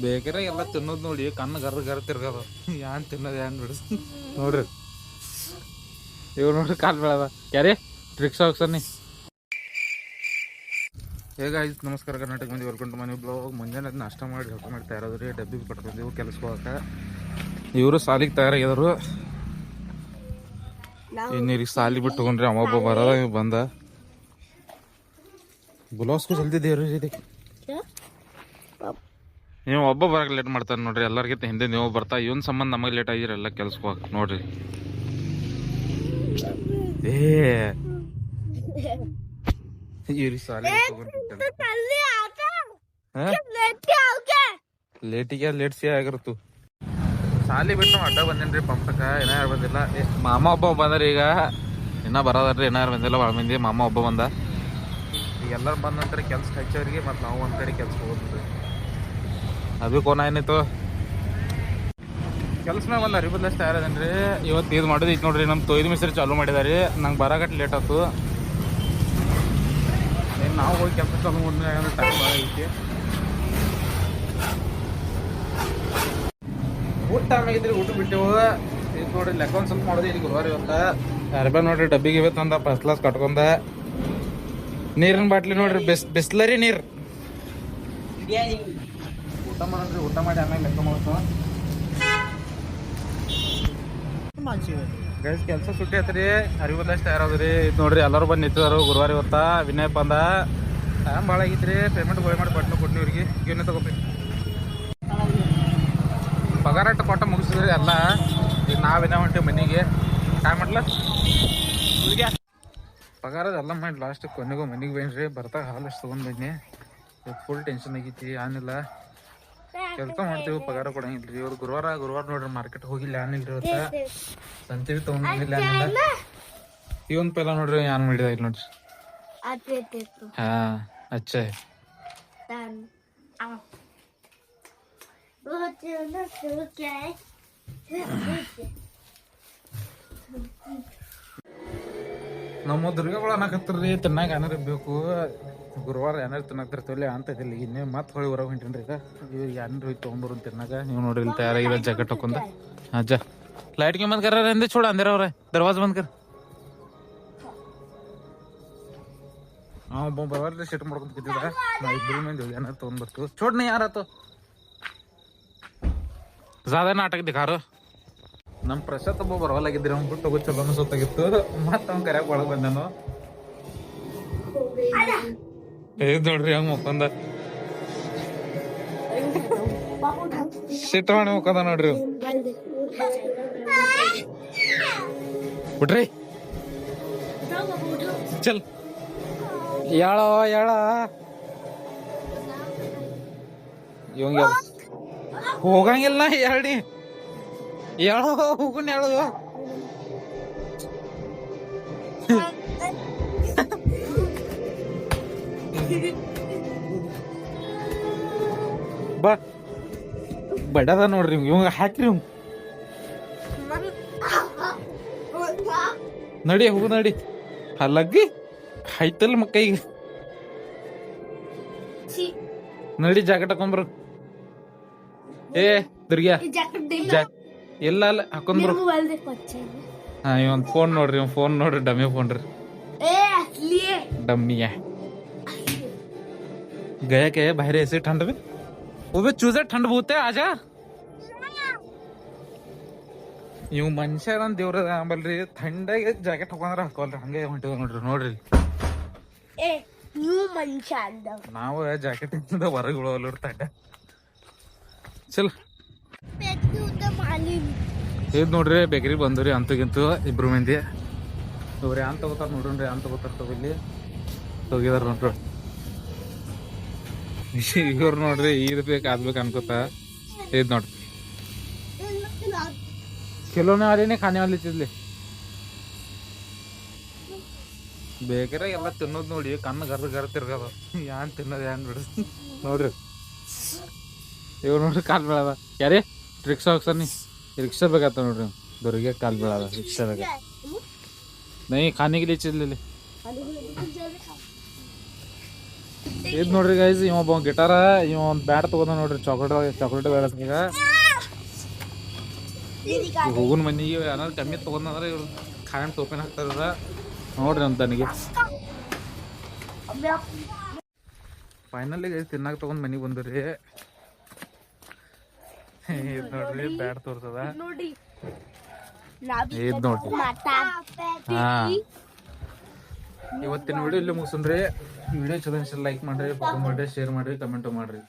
ಬೇಕರ ಎಲ್ಲ ತಿನ್ನೋದು ನೋಡಿ ಕಣ್ಣು ಗರ್ ಗರ್ ತಿರ್ಗದ ಏನ್ ತಿನ್ನೋದು ಏನ್ ಬಿಡ ನೋಡ್ರಿ ಇವ್ ನೋಡ್ರಿ ಕಾಲ್ ಬೆಳದ ಯಾರೇ ಟ್ರಿಕ್ಸ್ ಹೋಗ್ಸನಿ. ಹೇಗಾಯ್ತು ನಮಸ್ಕಾರ ಕರ್ನಾಟಕ ಮಂದಿ ವೆಲ್ಕಮ್ ಟು ಮನಿ ಬ್ಲಾಗ್. ಮುಂಜಾನೆ ನಾಷ್ಟ ಮಾಡಿ ಊಟ ಮಾಡಿ ತಯಾರಾದ್ರಿ ಡಬ್ಬಿ ಕಟ್ಕೊಂಡಿವು ಕೆಲಸ ಹೋಗಕ್ಕೆ. ಇವರು ಸಾಲಿಗೆ ತಯಾರಾಗಿದ್ರು. ಇನ್ನೀರಿಗೆ ಸಾಲಿ ಬಿಟ್ಟು ತಗೊಂಡ್ರಿ ಅವ ಒಬ್ಬ ಬರೋದ ಇವ್ ಬಂದ. ಗುಲಾಸ್ಗೂ ಜಲ್ದಿ ದೇವ್ರಿ ಇದಕ್ಕೆ ನೀವು ಒಬ್ಬ ಬರಕ್ಕೆ ಲೇಟ್ ಮಾಡ್ತಾರೆ ನೋಡ್ರಿ. ಎಲ್ಲರಿಗಿಂತ ಹಿಂದೆ ನೀವು ಬರ್ತಾ ಇವನ್ ಸಂಬಂಧ ನಮಗೆ ಲೇಟ್ ಆಗಿರಿ ಎಲ್ಲ ಕೆಲ್ಸಕ್ಕೆ ಹೋಗಕ್ಕೆ ನೋಡ್ರಿ. ಇವ್ರಿ ಸಾಲಿ ಲೇಟಿಗೆ ಲೇಟ್ ಸಿ ಆಗಿರ್ತು. ಸಾಲಿ ಬಿಟ್ಟು ನಾವು ಅಡ್ಡ ಬಂದೇನ್ರಿ ಪಂಪಕ್ಕ. ಏನ ಯಾರು ಬಂದಿಲ್ಲ. ಮಾಮ ಒಬ್ಬ ಬಂದ್ರಿ ಈಗ ಇನ್ನ ಬರೋದ್ರಿ. ಏನಾರು ಬಂದಿಲ್ಲ ಭಾಳ ಮಂದಿ. ಮಾಮ ಒಬ್ಬ ಬಂದ. ಈಗ ಎಲ್ಲರೂ ಬಂದ ನಂತರ ಕೆಲ್ಸ ಹಚ್ಚೋರಿಗೆ ಮತ್ತು ನಾವು ಒಂದ್ ಕಡೆ ಕೆಲ್ಸ ಹೋಗ್ತೀವಿ. ಅದು ಕೋನ ಏನಿತ್ತು ಕೆಲ್ಸ ಮ್ಯಾಗ ಒಂದು ಅರಿಬದಷ್ಟು ತಯಾರದೇನ್ರಿ. ಇವತ್ತು ಇದು ಮಾಡೋದು ಐತಿ ನೋಡ್ರಿ. ನಮ್ಮ ತೊಯ್ದು ಮಿಸ್ರಿ ಚಾಲೂ ಮಾಡಿದಾರಿ. ನಂಗೆ ಬರಾಗಟ್ಟು ಲೇಟ್ ಆಯ್ತು. ನಾವು ಹೋಗಿ ಕೆಲಸ ಚಾಲೂ ಮಾಡಿದ್ರೆ ಟೈಮ್ ಭಾಳ ಐತಿ. ಊಟ ಟೈಮ್ ಆಗಿದ್ರಿ ಊಟ ಬಿಟ್ಟೆವು. ಇದು ನೋಡ್ರಿ ಲೆಕ್ಕ ಒಂದು ಸ್ವಲ್ಪ ಮಾಡೋದು ಇಲ್ಲಿ ಗುರುವಾರ ಇವತ್ತು. ಅರ್ಬ ನೋಡ್ರಿ ಡಬ್ಬಿಗೆ ಇವತ್ತಂದ ಫಸ್ಟ್ ಕ್ಲಾಸ್ ಕಟ್ಕೊಂಡ. ನೀರಿನ ಬಾಟ್ಲಿ ನೋಡ್ರಿ ಬಿಸ್ಲರಿ ನೀರು. ಊಟ ಮಾಡ್ರಿ ಊಟ ಮಾಡಿ ಆಮೇಲೆ ಲೆಕ್ಕ ಮಾಡ್ತು ಗೈಸ್. ಕೆಲಸ ಸುಟ್ಟಿ ಐತ್ರಿ. ಅರಿವದಷ್ಟು ತಯಾರದ್ರಿ. ಇದು ನೋಡ್ರಿ ಎಲ್ಲರೂ ಬಂದು ನಿಂತಿದಾರು ಗುರುವಾರ ಇವತ್ತ. ವಿನಯ್ ಬಂದ. ಟೈಮ್ ಭಾಳ ಆಗಿತ್ರಿ. ಪೇಮೆಂಟ್ ಗೋಯ್ ಮಾಡಿ ಕೊಟ್ಟು ಕೊಟ್ಟು ಇವ್ರಿಗೆ ಇವನ್ನೇ ತಗೋಬೇಕು. ಪಗಾರ ಕೊಟ್ಟ ಮುಗಿಸಿದ್ರಿ ಎಲ್ಲ. ಈಗ ನಾವೇನೇ ಹೊಂಟೀವಿ ಮನೆಗೆ. ಟೈಮ್ ಮಾಡ್ಲ ಇವ್ರಿಗೆ ಪಗಾರದ ಎಲ್ಲ ಮಾಡಿ ಲಾಸ್ಟ್ ಕೊನೆಗೂ ಮನೆಗೆ ಬೇನ್ರಿ. ಬರ್ತಾಗ ಹಾಲು ಅಷ್ಟು ತೊಗೊಂಡು ಬನ್ನಿ. ಫುಲ್ ಟೆನ್ಷನ್ ಆಗೈತಿ. ಏನಿಲ್ಲ ಕೆಲಸ ಮಾಡ್ತೀವಿ ಪಗಾರ ಕೊಡಂಗಿಲ್ರಿ. ಇವ್ರು ಗುರುವಾರ ನೋಡ್ರಿ ಮಾರ್ಕೆಟ್ ಹೋಗಿಲ್ಲ ಏನಿಲ್ರಿ. ಇವತ್ತ ಸಂತೀವಿ ತಗೊಂಡಿಲ್ಲ ಏನಿಲ್ಲ. ಇವನ್ ಪೆಲ್ಲ ನೋಡ್ರಿ ಏನ್ ಮಾಡಿದ ಇಲ್ಲಿ ನೋಡ್ರಿ. ಹಾ ಅಚ್ಚ ನಮ್ಮ ದುರ್ಗಗಳು ಅನ್ನಕತ್ತಿರ್ರಿ ತಿನ್ನಾಗ ಏನಾರು ಬೇಕು. ಗುರುವಾರ ಏನಾರು ತಿನ್ನಕ್ತಿರ್ತೀವಲ್ಲ ಅಂತದಿಲ್ಲ. ಇನ್ನೇ ಮತ್ತೆ ಹೊಳಿ ಹೊರಗೆ ಹೊಂಟೇನ್ರಿ. ಈಗ ಇವ್ರಿಗೆ ಏನಾರು ಹೋಗಿ ತೊಗೊಂಬರು ತಿನ್ನಾಗ. ನೀವು ನೋಡ್ರಿ ಇಲ್ಲಿ ತಯಾರಾಗಿರೋ ಜಾಕೆಟ್ ಹಾಕೊಂಡ. ಅಜ್ಜ लाइट क्यों बंद कर रहा है? रहने छोड़ा अंधेरा हो रहा है. दरवाजा बंद कर. हाँ बराबर सेट ಮಾಡ್ಕೊಂಡು ಕೂತಿದ್ದ. ನಾ ಇಬ್ಬರು ಮಂದಿ ಹೋಗಿ ಏನಾರು ತೊಗೊಂಡ್ ಬರ್ತು. छोड़ नहीं आ रहा तो ज्यादा नाटक दिखा रहा. ನಮ್ಮ ಪ್ರಶಾಂತ್ ಒಬ್ಬ ಬರವಲ್ಲಾಗಿದ್ರಿ. ಅವ್ನು ಬಿಟ್ಟು ಹೋಗೋ ಚಲೋ ಅನ್ಸೋತ್ತಾಗಿತ್ತು. ಮತ್ತೆ ಅವ್ನು ಕರೆಯಾಗ ಒಳಗೆ ಬಂದಾನು. ನೋಡ್ರಿ ಹಂಗ ಮುಖಂದ ಸಿಟ್ ಮಾಡಿ ಮುಖಂದ ನೋಡ್ರಿ. ಬಿಟ್ರಿ ಚಲ್ ಯಾಳ ಯಾಳ ಇವಂಗ ಹೋಗಂಗಿಲ್ಲ. ಹೇಳಿ ಹೇಳೋ ಹೋಗುನ್ ಹೇಳು. ಬಾ ಬಡದ ನೋಡ್ರಿ ಇವಂಗ ಹಾಕ್ರಿ. ಇವ್ ನಡಿ ಹೋಗು ನಡಿ. ಹಲ್ಲಗ್ಗಿ ಆಯ್ತಲ್ಲ ಮಕ್ಕೈಗೆ ನಡಿ ಜಾಕೆಟ್ ಹಾಕೊಂಡ್ಬರು. ಏ ದುರ್ಗ್ಯಾ ಎಲ್ಲ ಅಲ್ಲ ಹಾಕೊಂಡ್ಬರು. ಹಾ ಇವನ್ ಫೋನ್ ನೋಡ್ರಿ. ಇವ್ ಫೋನ್ ನೋಡ್ರಿ ಡಮ್ಮಿ ಫೋನ್ ರೀ. डम्मी है गया क्या है बाहर ऐसे ठंड में. वो भी चूजे ठंड बहुत है. आजा ಇವ್ ಮನುಷ್ಯರ ದೇವ್ರ ಅಂಬಲ್ರಿ. ಥಂಡಾಗಿ ಜಾಕೆಟ್ ಹಾಕೊಂಡ್ರ ಹಾಕೋಲ್ರಿ. ಹಂಗೆ ಹೊಂಟಿವ ನೋಡ್ರಿ. ನೋಡ್ರಿ ನಾವು ಜಾಕೆಟ್ ಹೊರಗೆ ಬಿಡೋಲ್ಲ ತಂಡ. ಚಲ್ ಇದ್ ನೋಡ್ರಿ ಬೇಕ್ರಿ ಬಂದ್ರಿ. ಅಂತಗಿಂತು ಇಬ್ರು ಮಂದಿ ಇವ್ರಿ ಅಂತ ತಗೋತಾರ ನೋಡ್ರಿ. ಅಂತ ತಗೋತಾರ ತಗೊಲ್ಲಿ ಹೋಗಿದಾರ ನೋಡ್ರಿ. ಇವ್ರು ನೋಡ್ರಿ ಈದ್ ಬೇಕು ಅದ್ಬೇಕು ಅನ್ಕೋತ ಇದ್ ನೋಡ್ರಿ. खिलौने वाले ने खाने वाली चीज ले ಬೇಕರ ಎಲ್ಲ ತಿನ್ನೋದು ನೋಡಿ ಕಣ್ಣು ಗರ್ ತಿರ್ಗದ. ಏನ್ ತಿನ್ನೋದು ಏನ್ ಬಿಡ ನೋಡ್ರಿ. ಇವ್ ನೋಡ್ರಿ ಕಾಲ್ ಬೀಳದ. ಯಾರೇ ರಿಕ್ಷಾ ಹೋಗ್ಸರ್ ನೀ रिक्शा ಬೇಕಾತ ನೋಡ್ರಿ. ದೊರಿಗೆ ಕಾಲ್ ಬೀಳದ ರಿಕ್ಷಾ ಬೇಕ. नहीं खाने के लिए चीज ले ले. ಇದ್ ನೋಡ್ರಿ ಗೈಸ್, ಇವ ಒಬ್ಬ ಗಿಟಾರ, ಇವ ಒಂದ್ ಬ್ಯಾಟ್ ತಗೊಂಡ ನೋಡ್ರಿ, ಚಾಕ್ಲೇಟ್ ಈಗ ಹೋಗುನ್ ಮನಿಗೆ ಏನಾದ್ರು ಕಮ್ಮಿ ತಗೊಂಡ್ರೆ ಇವ್ರು ಖಾಯಂ ಟೋಪನ್ ಹಾಕ್ತಾರ ನೋಡ್ರಿ ಅಂತ ನನಗೆ. ಫೈನಲಿ ಗೈಸ್ ತಿನ್ನಾಕ ತಗೊಂಡ್ ಮನಿಗೆ ಬಂದ್ರಿ. ಇದ್ ನೋಡ್ರಿ ಬ್ಯಾಟ್ ತೋರ್ತದ, ಇದ್ ನೋಡ್ರಿ. ಹಾ, ಇವತ್ತಿನ ವಿಡಿಯೋ ಇಲ್ಲಿ ಮುಗಿಸನ್ರಿ. ವಿಡಿಯೋ ಚಲೋ ಲೈಕ್ ಮಾಡ್ರಿ, ಫಾಲೋ ಮಾಡ್ರಿ, ಶೇರ್ ಮಾಡ್ರಿ, ಕಮೆಂಟ್ ಮಾಡ್ರಿ.